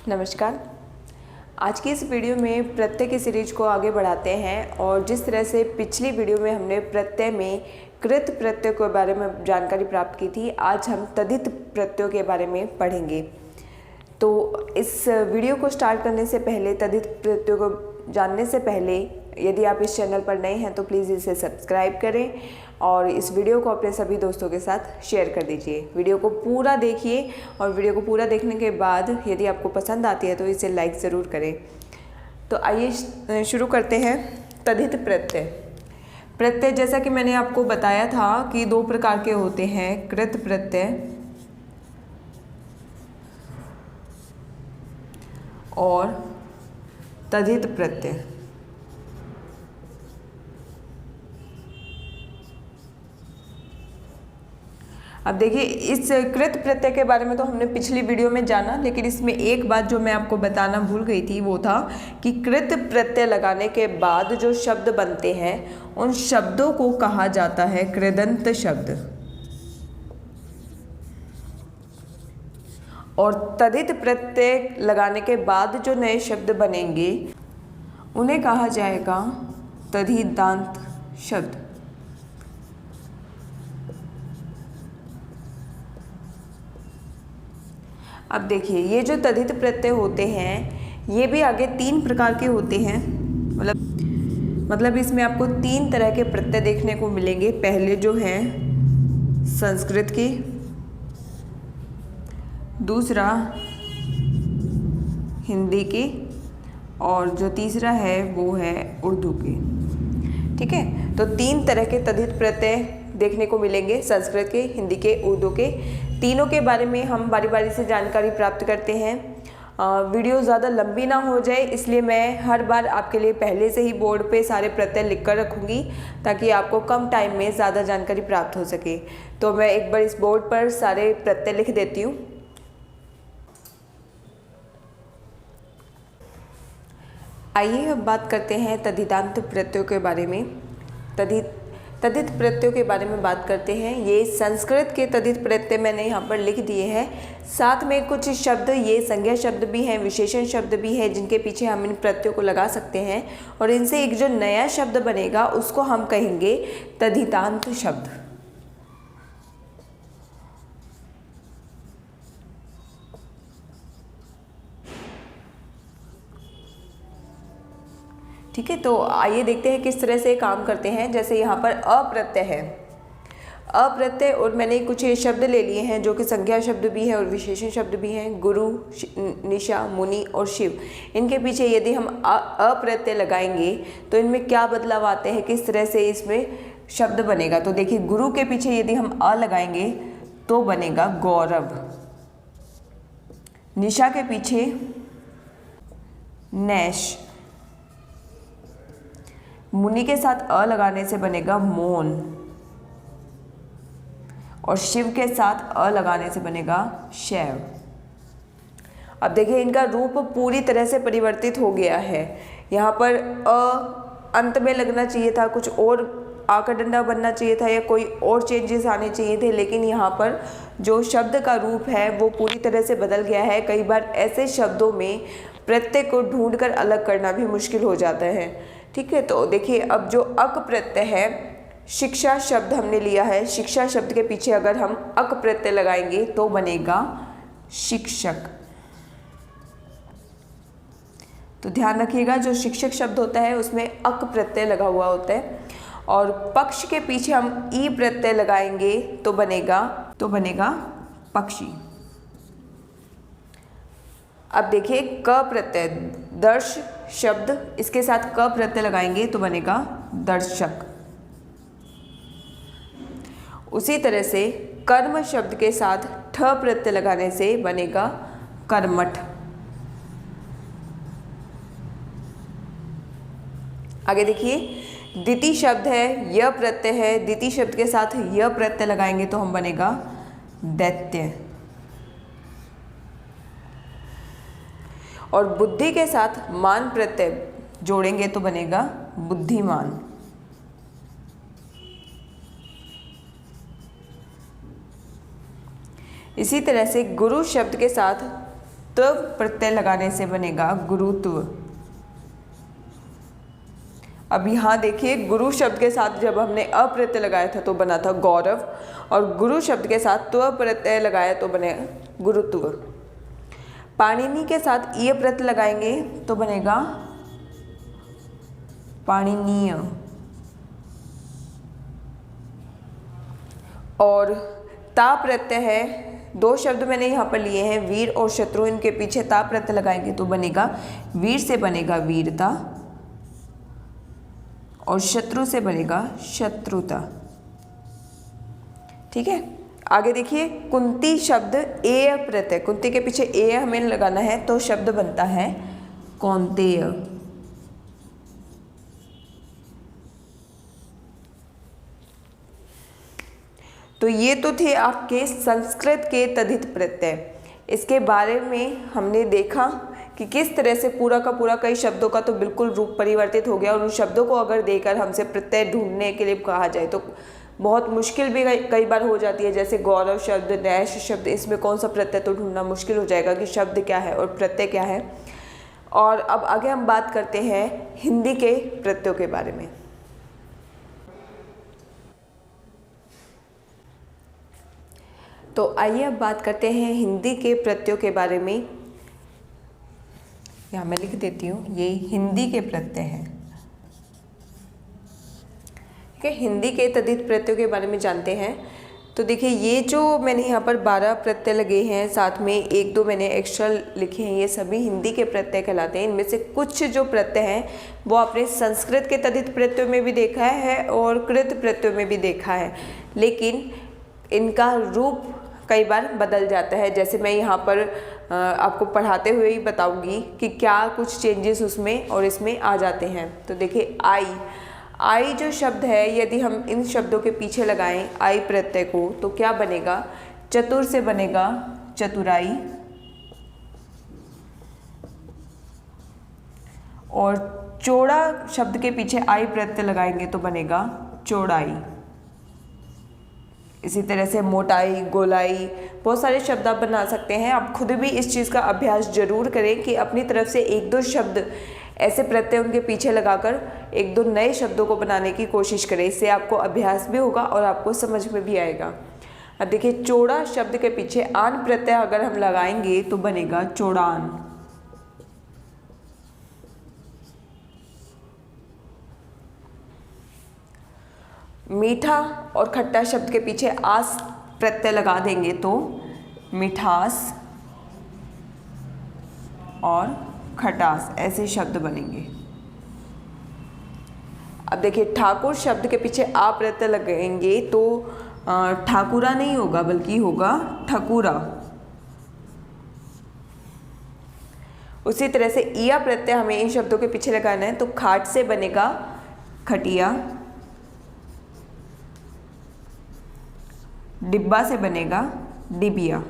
नमस्कार। आज की इस वीडियो में प्रत्यय की सीरीज को आगे बढ़ाते हैं और जिस तरह से पिछली वीडियो में हमने प्रत्यय में कृत प्रत्यय के बारे में जानकारी प्राप्त की थी, आज हम तद्धित प्रत्ययों के बारे में पढ़ेंगे। तो इस वीडियो को स्टार्ट करने से पहले, तद्धित प्रत्ययों को जानने से पहले, यदि आप इस चैनल पर नए हैं तो प्लीज़ इसे सब्सक्राइब करें और इस वीडियो को अपने सभी दोस्तों के साथ शेयर कर दीजिए। वीडियो को पूरा देखिए और वीडियो को पूरा देखने के बाद यदि आपको पसंद आती है तो इसे लाइक ज़रूर करें। तो आइए शुरू करते हैं। तद्धित प्रत्यय। प्रत्यय जैसा कि मैंने आपको बताया था कि दो प्रकार के होते हैं, कृत प्रत्यय और तद्धित प्रत्यय। अब देखिए, इस कृत प्रत्यय के बारे में तो हमने पिछली वीडियो में जाना, लेकिन इसमें एक बात जो मैं आपको बताना भूल गई थी वो था कि कृत प्रत्यय लगाने के बाद जो शब्द बनते हैं उन शब्दों को कहा जाता है कृदंत शब्द, और तद्धित प्रत्यय लगाने के बाद जो नए शब्द बनेंगे उन्हें कहा जाएगा तद्धितांत शब्द। अब देखिए, ये जो तद्धित प्रत्यय होते हैं ये भी आगे तीन प्रकार के होते हैं। मतलब इसमें आपको तीन तरह के प्रत्यय देखने को मिलेंगे। पहले जो हैं संस्कृत की, दूसरा हिंदी की, और जो तीसरा है वो है उर्दू की। ठीक है, तो तीन तरह के तद्धित प्रत्यय देखने को मिलेंगे, संस्कृत के, हिंदी के, उर्दू के। तीनों के बारे में हम बारी बारी से जानकारी प्राप्त करते हैं। वीडियो ज़्यादा लंबी ना हो जाए इसलिए मैं हर बार आपके लिए पहले से ही बोर्ड पे सारे प्रत्यय लिख कर रखूँगी ताकि आपको कम टाइम में ज़्यादा जानकारी प्राप्त हो सके। तो मैं एक बार इस बोर्ड पर सारे प्रत्यय लिख देती हूँ। आइए अब बात करते हैं तद्धितांत प्रत्ययों के बारे में। तद्धित प्रत्ययों के बारे में बात करते हैं। ये संस्कृत के तद्धित प्रत्यय मैंने यहाँ पर लिख दिए हैं। साथ में कुछ शब्द, ये संज्ञा शब्द भी हैं, विशेषण शब्द भी है, जिनके पीछे हम इन प्रत्ययों को लगा सकते हैं और इनसे एक जो नया शब्द बनेगा उसको हम कहेंगे तद्धितांत शब्द। ठीक है, तो आइए देखते हैं किस तरह से काम करते हैं। जैसे यहाँ पर अप्रत्यय है, अप्रत्यय, और मैंने कुछ शब्द ले लिए हैं जो कि संज्ञा शब्द भी है और विशेषण शब्द भी हैं। गुरु, निशा, मुनि और शिव। इनके पीछे यदि हम अप्रत्यय लगाएंगे तो इनमें क्या बदलाव आते हैं, किस तरह से इसमें शब्द बनेगा। तो देखिए, गुरु के पीछे यदि हम अ लगाएंगे तो बनेगा गौरव। निशा के पीछे नैश। मुनि के साथ अ लगाने से बनेगा मौन, और शिव के साथ अ लगाने से बनेगा शैव। अब देखिए, इनका रूप पूरी तरह से परिवर्तित हो गया है। यहाँ पर अ अंत में लगना चाहिए था, कुछ और आ का डंडा बनना चाहिए था या कोई और चेंजेस आने चाहिए थे, लेकिन यहाँ पर जो शब्द का रूप है वो पूरी तरह से बदल गया है। कई बार ऐसे शब्दों में प्रत्यय को ढूंढकर अलग करना भी मुश्किल हो जाता है। ठीक है, तो देखिए, अब जो अक प्रत्यय है, शिक्षा शब्द हमने लिया है। शिक्षा शब्द के पीछे अगर हम अक प्रत्यय लगाएंगे तो बनेगा शिक्षक। तो ध्यान रखिएगा, जो शिक्षक शब्द होता है उसमें अक प्रत्यय लगा हुआ होता है। और पक्ष के पीछे हम ई प्रत्यय लगाएंगे तो बनेगा पक्षी। अब देखिए, क प्रत्यय, दर्श शब्द, इसके साथ क प्रत्यय लगाएंगे तो बनेगा दर्शक। उसी तरह से कर्म शब्द के साथ ठ प्रत्यय लगाने से बनेगा कर्मठ। आगे देखिए, दिति शब्द है, य प्रत्यय है, दिति शब्द के साथ य प्रत्यय लगाएंगे तो हम बनेगा दैत्य। और बुद्धि के साथ मान प्रत्यय जोड़ेंगे तो बनेगा बुद्धिमान। इसी तरह से गुरु शब्द के साथ त्व प्रत्यय लगाने से बनेगा गुरुत्व। अब यहाँ देखिए, गुरु शब्द के साथ जब हमने अप्रत्यय लगाया था तो बना था गौरव, और गुरु शब्द के साथ त्व प्रत्यय लगाया तो बने गुरुत्व। पाणिनि के साथ ईय प्रत्यय लगाएंगे तो बनेगा पाणिनीय। और ता प्रत्यय है, दो शब्द मैंने यहाँ पर लिए हैं, वीर और शत्रु, इनके पीछे ता प्रत्यय लगाएंगे तो बनेगा वीर से बनेगा वीरता, और शत्रु से बनेगा शत्रुता। ठीक है, आगे देखिए, कुंती शब्द एय प्रत्यय, कुंती के पीछे एय हमें लगाना है तो शब्द बनता है कौन्तेय। तो ये तो थे आपके संस्कृत के तद्धित प्रत्यय। इसके बारे में हमने देखा कि किस तरह से पूरा का पूरा कई शब्दों का तो बिल्कुल रूप परिवर्तित हो गया, और उन शब्दों को अगर देकर हमसे प्रत्यय ढूंढने के लिए कहा जाए तो बहुत मुश्किल भी कई बार हो जाती है। जैसे गौरव शब्द, नैश शब्द, इसमें कौन सा प्रत्यय तो ढूंढना मुश्किल हो जाएगा कि शब्द क्या है और प्रत्यय क्या है। और अब आगे हम बात करते हैं हिंदी के प्रत्ययों के बारे में। तो आइए अब बात करते हैं हिंदी के प्रत्ययों के बारे में। यहाँ मैं लिख देती हूँ, ये हिंदी के प्रत्यय हैं। ठीक है, हिंदी के तद्धित प्रत्ययों के बारे में जानते हैं। तो देखिए, ये जो मैंने यहाँ पर 12 प्रत्यय लगे हैं, साथ में 1-2 मैंने एक्स्ट्रा लिखे हैं, ये सभी हिंदी के प्रत्यय कहलाते हैं। इनमें से कुछ जो प्रत्यय हैं वो आपने संस्कृत के तद्धित प्रत्ययों में भी देखा है और कृत प्रत्ययों में भी देखा है, लेकिन इनका रूप कई बार बदल जाता है। जैसे मैं यहाँ पर आपको पढ़ाते हुए ही बताऊंगी कि क्या कुछ चेंजेस उसमें और इसमें आ जाते हैं। तो देखिए, आई जो शब्द है, यदि हम इन शब्दों के पीछे लगाएं आई प्रत्यय को तो क्या बनेगा? चतुर से बनेगा चतुराई, और चौड़ा शब्द के पीछे आई प्रत्यय लगाएंगे तो बनेगा चौड़ाई। इसी तरह से मोटाई, गोलाई, बहुत सारे शब्द आप बना सकते हैं। आप खुद भी इस चीज़ का अभ्यास जरूर करें कि अपनी तरफ से 1-2 शब्द ऐसे प्रत्यय उनके पीछे लगाकर 1-2 नए शब्दों को बनाने की कोशिश करें। इससे आपको अभ्यास भी होगा और आपको समझ में भी आएगा। अब देखिए, चौड़ा शब्द के पीछे आन प्रत्यय अगर हम लगाएंगे तो बनेगा चौड़ान। मीठा और खट्टा शब्द के पीछे आस प्रत्यय लगा देंगे तो मिठास और खटास, ऐसे शब्द बनेंगे। अब देखिए, ठाकुर शब्द के पीछे आ प्रत्यय लगेंगे तो ठाकुरा नहीं होगा बल्कि होगा ठकुरा। उसी तरह से इया प्रत्यय हमें इन शब्दों के पीछे लगाना है तो खाट से बनेगा खटिया, डिब्बा से बनेगा डिबिया।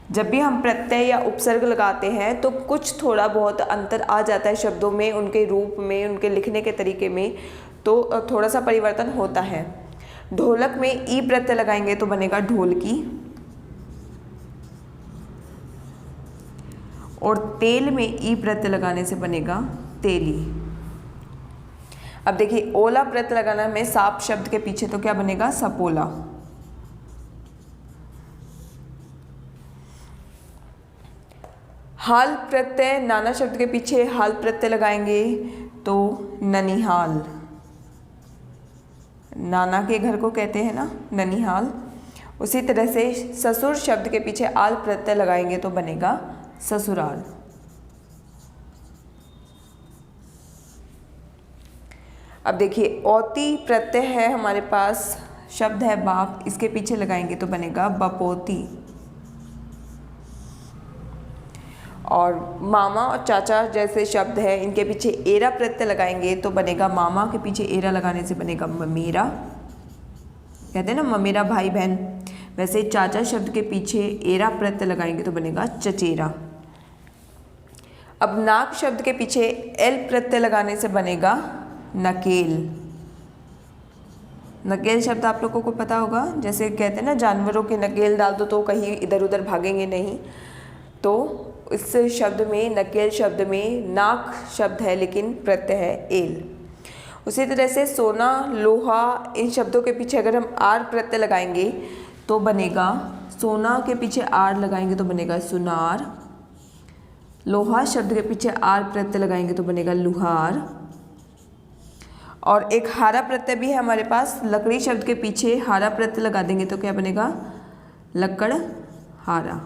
जब भी हम प्रत्यय या उपसर्ग लगाते हैं तो कुछ थोड़ा बहुत अंतर आ जाता है शब्दों में, उनके रूप में, उनके लिखने के तरीके में, तो थोड़ा सा परिवर्तन होता है। ढोलक में ई प्रत्यय लगाएंगे तो बनेगा ढोलकी, और तेल में ई प्रत्यय लगाने से बनेगा तेली। अब देखिए, ओला प्रत्यय लगाना है सांप शब्द के पीछे तो क्या बनेगा? सपोला। हाल प्रत्यय, नाना शब्द के पीछे हाल प्रत्यय लगाएंगे तो ननिहाल। नाना के घर को कहते हैं ना ननिहाल। उसी तरह से ससुर शब्द के पीछे आल प्रत्यय लगाएंगे तो बनेगा ससुराल। अब देखिए, औती प्रत्यय है हमारे पास, शब्द है बाप, इसके पीछे लगाएंगे तो बनेगा बपोती। और मामा और चाचा जैसे शब्द है, इनके पीछे एरा प्रत्यय लगाएंगे तो बनेगा, मामा के पीछे एरा लगाने से बनेगा ममेरा। कहते हैं ना ममेरा भाई बहन, वैसे चाचा शब्द के पीछे एरा प्रत्यय लगाएंगे तो बनेगा चचेरा। अब नाक शब्द के पीछे एल प्रत्यय लगाने से बनेगा नकेल, नकेल शब्द आप लोगों को पता होगा, जैसे कहते हैं ना जानवरों के नकेल डाल दो तो कहीं इधर उधर भागेंगे नहीं, तो इस शब्द में, नकेल शब्द में नाक शब्द है लेकिन प्रत्यय है एल। उसी तरह से सोना, लोहा, इन शब्दों के पीछे अगर हम आर प्रत्यय लगाएंगे तो बनेगा, सोना के पीछे आर लगाएंगे तो बनेगा सुनार, लोहा शब्द के पीछे आर प्रत्यय लगाएंगे तो बनेगा लुहार, और एक हारा प्रत्यय भी है हमारे पास, लकड़ी शब्द के पीछे हारा प्रत्यय लगा देंगे तो क्या बनेगा, लकड़हारा।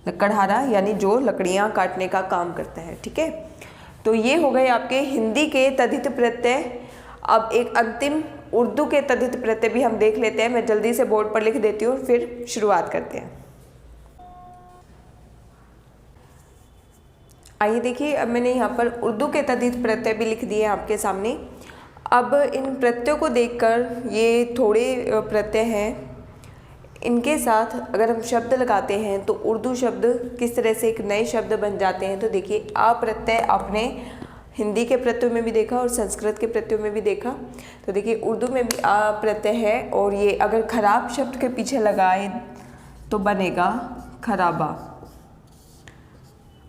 लकड़हारा यानी जो लकड़ियाँ काटने का काम करता है। ठीक है, तो ये हो गए आपके हिंदी के तद्धित प्रत्यय। अब एक अंतिम उर्दू के तद्धित प्रत्यय भी हम देख लेते हैं। मैं जल्दी से बोर्ड पर लिख देती हूँ, फिर शुरुआत करते हैं। आइए देखिए, अब मैंने यहाँ पर उर्दू के तद्धित प्रत्यय भी लिख दिए आपके सामने। अब इन प्रत्ययों को देखकर, ये थोड़े प्रत्यय हैं, इनके साथ अगर हम शब्द लगाते हैं तो उर्दू शब्द किस तरह से एक नए शब्द बन जाते हैं। तो देखिए, आ प्रत्यय आपने हिंदी के प्रत्ययों में भी देखा और संस्कृत के प्रत्ययों में भी देखा। तो देखिए, उर्दू में भी आ प्रत्यय है, और ये अगर खराब शब्द के पीछे लगाए तो बनेगा खराबा,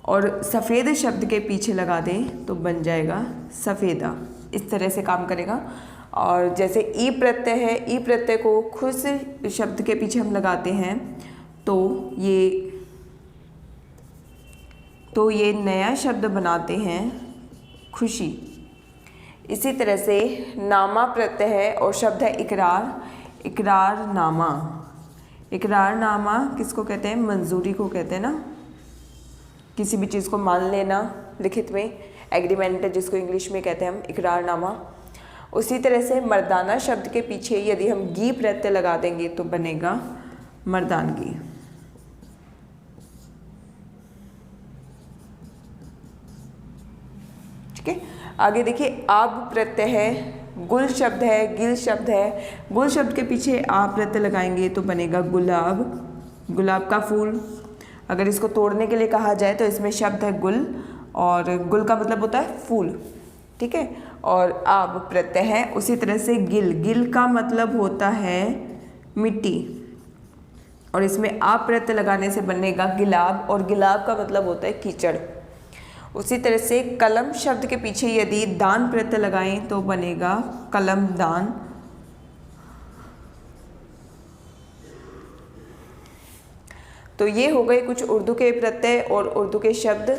और सफ़ेद शब्द के पीछे लगा दें तो बन जाएगा सफ़ेदा। इस तरह से काम करेगा। और जैसे ई प्रत्यय है, ई प्रत्यय को खुश शब्द के पीछे हम लगाते हैं तो ये नया शब्द बनाते हैं खुशी। इसी तरह से नामा प्रत्यय है और शब्द है इकरार, इकरारनामा। इकरारनामा किसको कहते हैं, मंजूरी को कहते हैं ना, किसी भी चीज़ को मान लेना लिखित में, एग्रीमेंट जिसको इंग्लिश में कहते हैं हम, इकरारनामा। उसी तरह से मर्दाना शब्द के पीछे यदि हम गी प्रत्यय लगा देंगे तो बनेगा मर्दानगी। ठीक है, आगे देखिए, आब प्रत्यय है, गुल शब्द है, गिल शब्द है। गुल शब्द के पीछे आ प्रत्यय लगाएंगे तो बनेगा गुलाब, गुलाब का फूल। अगर इसको तोड़ने के लिए कहा जाए तो इसमें शब्द है गुल, और गुल का मतलब होता है फूल। ठीक है, और आब प्रत्यय है। उसी तरह से गिल, गिल का मतलब होता है मिट्टी, और इसमें आप प्रत्यय लगाने से बनेगा गिलाब, और गिलाब का मतलब होता है कीचड़। उसी तरह से कलम शब्द के पीछे यदि दान प्रत्यय लगाएं तो बनेगा कलम दान। तो ये हो गए कुछ उर्दू के प्रत्यय और उर्दू के शब्द।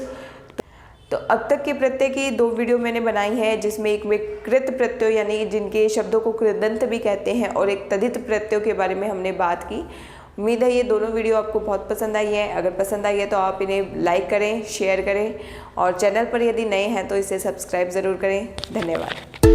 तो अब तक के प्रत्यय की 2 वीडियो मैंने बनाई है, जिसमें एक में कृत प्रत्यय यानी जिनके शब्दों को कृदंत भी कहते हैं, और एक तद्धित प्रत्ययों के बारे में हमने बात की। उम्मीद है ये दोनों वीडियो आपको बहुत पसंद आई है। अगर पसंद आई है तो आप इन्हें लाइक करें, शेयर करें, और चैनल पर यदि नए हैं तो इसे सब्सक्राइब ज़रूर करें। धन्यवाद।